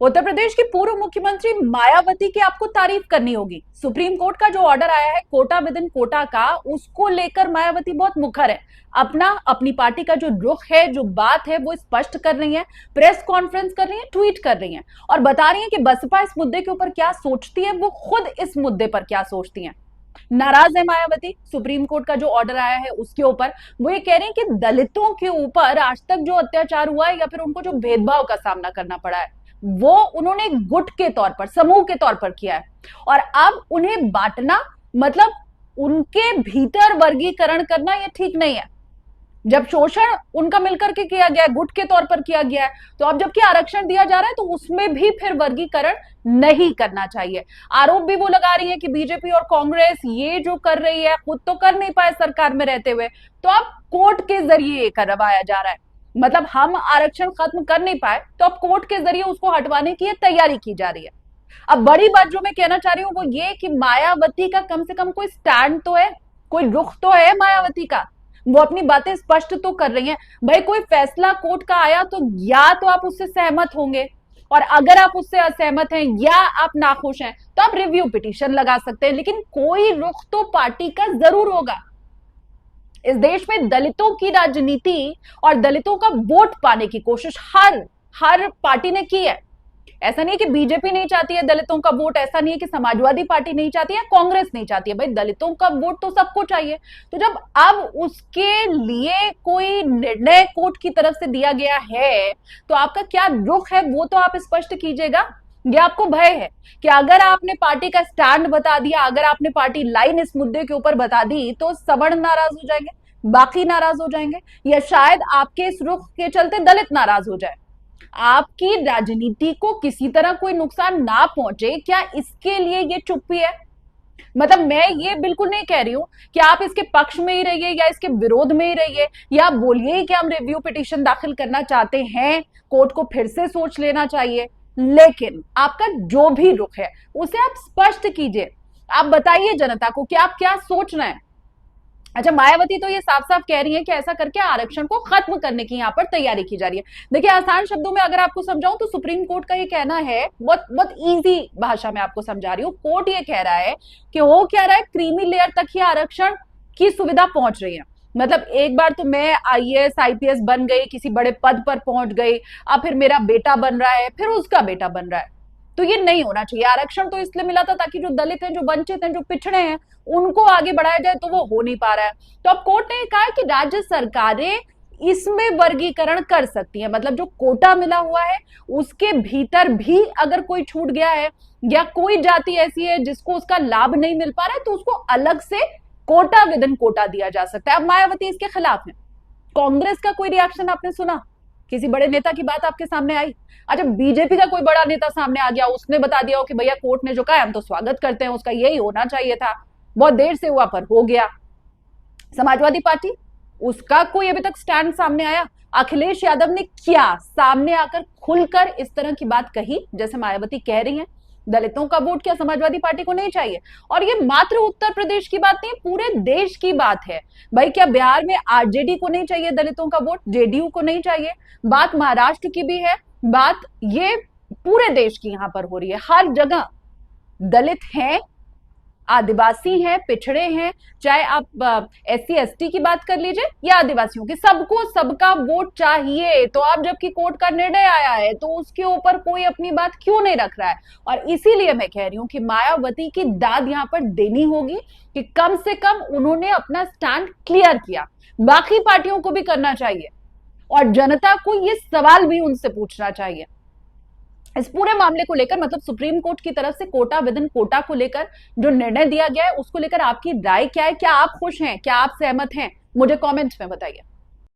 उत्तर प्रदेश की पूर्व मुख्यमंत्री मायावती की आपको तारीफ करनी होगी। सुप्रीम कोर्ट का जो ऑर्डर आया है कोटा विद इन कोटा का, उसको लेकर मायावती बहुत मुखर है। अपनी पार्टी का जो रुख है, जो बात है, वो स्पष्ट कर रही है। प्रेस कॉन्फ्रेंस कर रही है, ट्वीट कर रही है और बता रही है कि बसपा इस मुद्दे के ऊपर क्या सोचती है, वो खुद इस मुद्दे पर क्या सोचती है। नाराज है मायावती सुप्रीम कोर्ट का जो ऑर्डर आया है उसके ऊपर। वो ये कह रही है कि दलितों के ऊपर आज तक जो अत्याचार हुआ है या फिर उनको जो भेदभाव का सामना करना पड़ा है, वो उन्होंने गुट के तौर पर, समूह के तौर पर किया है। और अब उन्हें बांटना, मतलब उनके भीतर वर्गीकरण करना, ये ठीक नहीं है। जब शोषण उनका मिलकर के किया गया है, गुट के तौर पर किया गया है, तो अब जबकि आरक्षण दिया जा रहा है तो उसमें भी फिर वर्गीकरण नहीं करना चाहिए। आरोप भी वो लगा रही है कि बीजेपी और कांग्रेस ये जो कर रही है, खुद तो कर नहीं पाए सरकार में रहते हुए, तो अब कोर्ट के जरिए ये करवाया जा रहा है। मतलब हम आरक्षण खत्म कर नहीं पाए तो अब कोर्ट के जरिए उसको हटवाने की तैयारी की जा रही है। अब बड़ी बात जो मैं कहना चाह रही हूं वो ये कि मायावती का कम से कम कोई स्टैंड तो है, कोई रुख तो है मायावती का। वो अपनी बातें स्पष्ट तो कर रही हैं। भाई कोई फैसला कोर्ट का आया तो या तो आप उससे सहमत होंगे, और अगर आप उससे असहमत हैं या आप नाखुश हैं तो आप रिव्यू पिटीशन लगा सकते हैं, लेकिन कोई रुख तो पार्टी का जरूर होगा। इस देश में दलितों की राजनीति और दलितों का वोट पाने की कोशिश हर हर पार्टी ने की है। ऐसा नहीं है कि बीजेपी नहीं चाहती है दलितों का वोट, ऐसा नहीं है कि समाजवादी पार्टी नहीं चाहती है, कांग्रेस नहीं चाहती है। भाई दलितों का वोट तो सबको चाहिए। तो जब अब उसके लिए कोई निर्णय कोर्ट की तरफ से दिया गया है तो आपका क्या रुख है वो तो आप स्पष्ट कीजिएगा। ये आपको भय है कि अगर आपने पार्टी का स्टैंड बता दिया, अगर आपने पार्टी लाइन इस मुद्दे के ऊपर बता दी तो सवर्ण नाराज हो जाएंगे, बाकी नाराज हो जाएंगे, या शायद आपके इस रुख के चलते दलित नाराज हो जाए। आपकी राजनीति को किसी तरह कोई नुकसान ना पहुंचे, क्या इसके लिए ये चुप्पी है? मतलब मैं ये बिल्कुल नहीं कह रही हूं कि आप इसके पक्ष में ही रहिए या इसके विरोध में ही रहिए, या बोलिए कि हम रिव्यू पिटीशन दाखिल करना चाहते हैं, कोर्ट को फिर से सोच लेना चाहिए। लेकिन आपका जो भी रुख है उसे आप स्पष्ट कीजिए। आप बताइए जनता को कि आप क्या सोच रहे हैं। अच्छा, मायावती तो ये साफ साफ कह रही है कि ऐसा करके आरक्षण को खत्म करने की यहाँ पर तैयारी की जा रही है। देखिए, आसान शब्दों में अगर आपको समझाऊं तो सुप्रीम कोर्ट का ये कहना है, बहुत बहुत इजी भाषा में आपको समझा रही हूँ। कोर्ट ये कह रहा है कि वो कह रहा है क्रीमी लेयर तक ही आरक्षण की सुविधा पहुंच रही है। मतलब एक बार तो मैं आईएएस आईपीएस बन गई, किसी बड़े पद पर पहुंच गई, अब फिर मेरा बेटा बन रहा है, फिर उसका बेटा बन रहा है, तो ये नहीं होना चाहिए। आरक्षण तो इसलिए मिला था ताकि जो दलित हैं, जो वंचित हैं, जो पिछड़े हैं, उनको आगे बढ़ाया जाए, तो वो हो नहीं पा रहा है। तो अब कोर्ट ने कहा कि राज्य सरकारें इसमें वर्गीकरण कर सकती है। मतलब जो कोटा मिला हुआ है उसके भीतर भी अगर कोई छूट गया है या कोई जाति ऐसी है जिसको उसका लाभ नहीं मिल पा रहा है तो उसको अलग से कोटा विद इन कोटा दिया जा सकता है। अब मायावती इसके खिलाफ है। कांग्रेस का कोई रिएक्शन आपने सुना? किसी बड़े नेता की बात आपके सामने आई? अच्छा, बीजेपी का कोई बड़ा नेता सामने आ गया, उसने बता दिया हो कि भैया कोर्ट ने जो कहा हम तो स्वागत करते हैं, उसका यही होना चाहिए था, बहुत देर से हुआ पर हो गया। समाजवादी पार्टी, उसका कोई अभी तक स्टैंड सामने आया? अखिलेश यादव ने क्या सामने आकर खुलकर इस तरह की बात कही जैसे मायावती कह रही हैं? दलितों का वोट क्या समाजवादी पार्टी को नहीं चाहिए? और ये मात्र उत्तर प्रदेश की बात नहीं, पूरे देश की बात है। भाई क्या बिहार में आरजेडी को नहीं चाहिए दलितों का वोट? जेडीयू को नहीं चाहिए? बात महाराष्ट्र की भी है, बात ये पूरे देश की यहां पर हो रही है। हर जगह दलित हैं, आदिवासी हैं, पिछड़े हैं, चाहे आप एससी एसटी की बात कर लीजिए या आदिवासियों की, सबको सबका वोट चाहिए। तो अब जबकि कोर्ट का निर्णय आया है तो उसके ऊपर कोई अपनी बात क्यों नहीं रख रहा है? और इसीलिए मैं कह रही हूं कि मायावती की दाद यहां पर देनी होगी कि कम से कम उन्होंने अपना स्टैंड क्लियर किया। बाकी पार्टियों को भी करना चाहिए और जनता को ये सवाल भी उनसे पूछना चाहिए इस पूरे मामले को लेकर। मतलब सुप्रीम कोर्ट की तरफ से कोटा विद इन कोटा को लेकर जो निर्णय दिया गया है उसको लेकर आपकी राय क्या है? क्या आप खुश हैं? क्या आप सहमत हैं? मुझे कमेंट्स में बताइए।